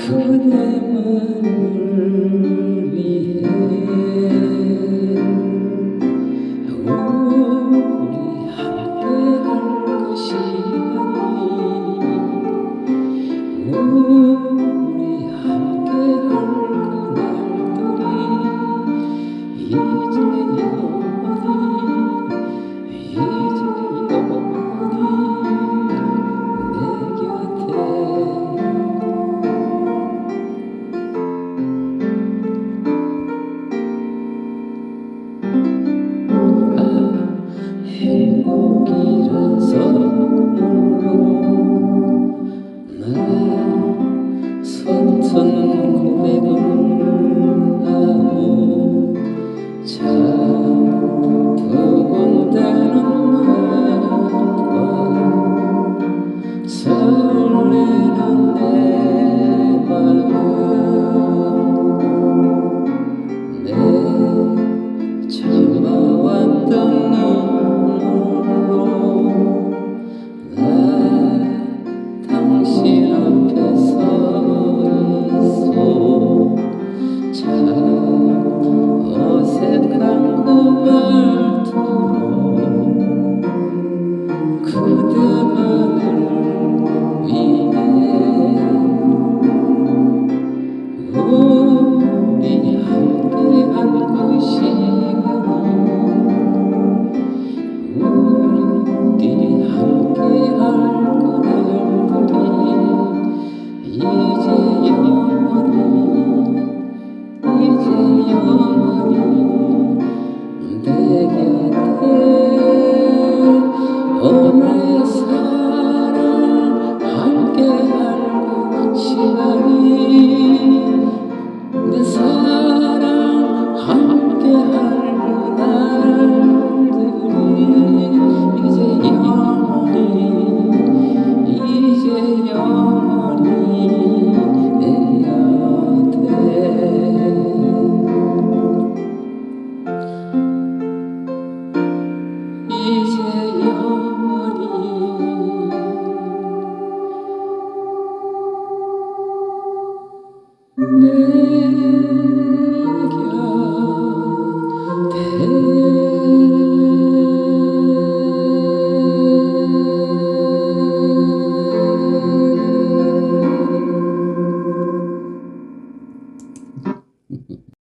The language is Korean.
그대만을 위해 우리 함께 할 것이 아니 우리 함께 할 그날들이 이제 영원히 내 곁에 행복이란 선물로 나 서툰 고백을 하고 참 두근대는 마음과 설레는 내 마음 내 참아왔던 눈물로 나 당신 앞에 서 있어 참 어색한 그 말투로 그대만을 위해 우리 함께 한 그 시간이 우리 함께 할 그날들이 이제 영원히 내 곁에 나의 사랑 함께 할 그 시간이 내 사랑 함께 할 그날들이 이제 영원히 내야 돼 이제